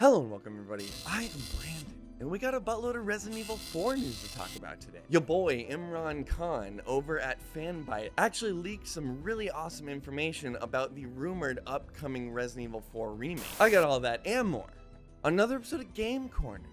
Hello and welcome everybody, I am Brandon, and we got a buttload of Resident Evil 4 news to talk about today. Your boy Imran Khan over at Fanbyte actually leaked some really awesome information about the rumored upcoming Resident Evil 4 remake. I got all that and more. Another episode of Game Corner.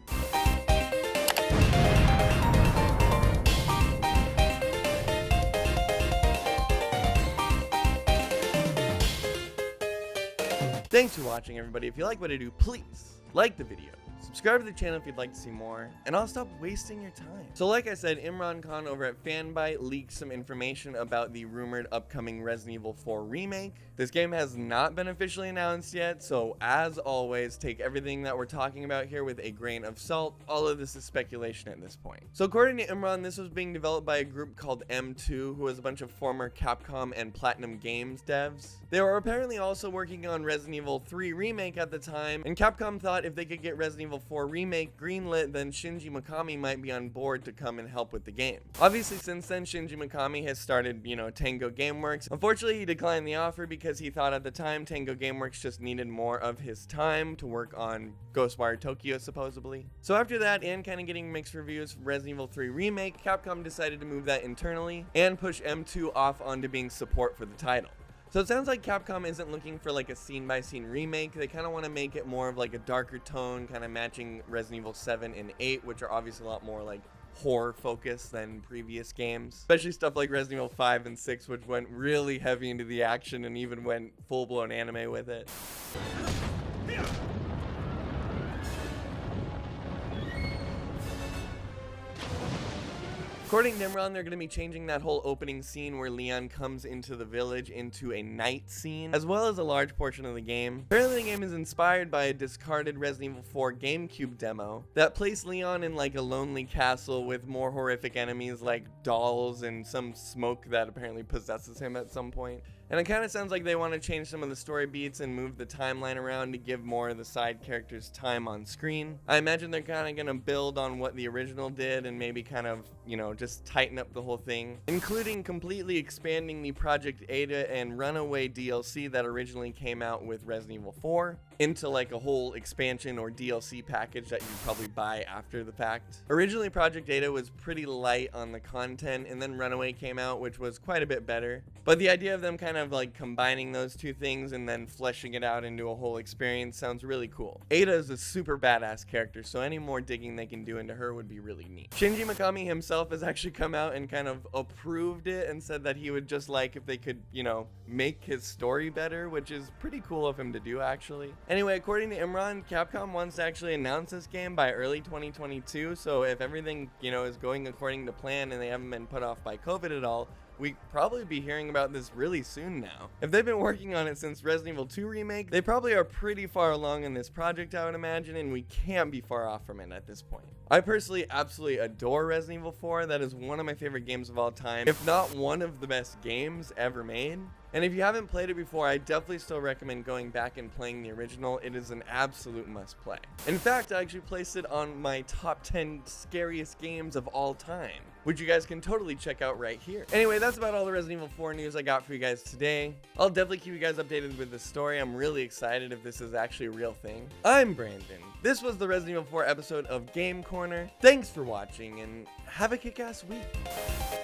Thanks for watching everybody. If you like what I do, please like the video, subscribe to the channel if you'd like to see more, and I'll stop wasting your time. So like I said, Imran Khan over at Fanbyte leaked some information about the rumored upcoming Resident Evil 4 remake. This game has not been officially announced yet, so as always, take everything that we're talking about here with a grain of salt. All of this is speculation at this point. So according to Imran, this was being developed by a group called M2, who is a bunch of former Capcom and Platinum Games devs. They were apparently also working on Resident Evil 3 Remake at the time, and Capcom thought if they could get Resident Evil 4 Remake greenlit, then Shinji Mikami might be on board to come and help with the game. Obviously, since then, Shinji Mikami has started, Tango Gameworks. Unfortunately, he declined the offer because he thought at the time Tango Gameworks just needed more of his time to work on Ghostwire Tokyo, supposedly. So after that, and kind of getting mixed reviews for Resident Evil 3 Remake, Capcom decided to move that internally and push M2 off onto being support for the title. So it sounds like Capcom isn't looking for like a scene-by-scene remake. They kind of want to make it more of like a darker tone, kind of matching Resident Evil 7 and 8, which are obviously a lot more like horror focused than previous games. Especially stuff like Resident Evil 5 and 6, which went really heavy into the action and even went full-blown anime with it. According to Imran, they're going to be changing that whole opening scene where Leon comes into the village into a night scene, as well as a large portion of the game. Apparently the game is inspired by a discarded Resident Evil 4 GameCube demo that placed Leon in like a lonely castle with more horrific enemies like dolls and some smoke that apparently possesses him at some point. And it kind of sounds like they want to change some of the story beats and move the timeline around to give more of the side characters time on screen. I imagine they're kind of going to build on what the original did and maybe kind of, just tighten up the whole thing, including completely expanding the Project Ada and Runaway DLC that originally came out with Resident Evil 4 into like a whole expansion or DLC package that you probably buy after the fact. Originally, Project Ada was pretty light on the content, and then Runaway came out, which was quite a bit better. But the idea of them kind of like combining those two things and then fleshing it out into a whole experience sounds really cool. Ada is a super badass character, so any more digging they can do into her would be really neat. Shinji Mikami himself has actually come out and kind of approved it and said that he would just like if they could, make his story better, which is pretty cool of him to do actually. Anyway, according to Imran, Capcom wants to actually announce this game by early 2022, so if everything, is going according to plan and they haven't been put off by COVID at all, we'd probably be hearing about this really soon now. If they've been working on it since Resident Evil 2 Remake, they probably are pretty far along in this project, I would imagine, and we can't be far off from it at this point. I personally absolutely adore Resident Evil 4. That is one of my favorite games of all time, if not one of the best games ever made. And if you haven't played it before, I definitely still recommend going back and playing the original. It is an absolute must play. In fact, I actually placed it on my top 10 scariest games of all time, which you guys can totally check out right here. Anyway, that's about all the Resident Evil 4 news I got for you guys today. I'll definitely keep you guys updated with the story. I'm really excited if this is actually a real thing. I'm Brandon. This was the Resident Evil 4 episode of Game Corner. Thanks for watching and have a kick-ass week.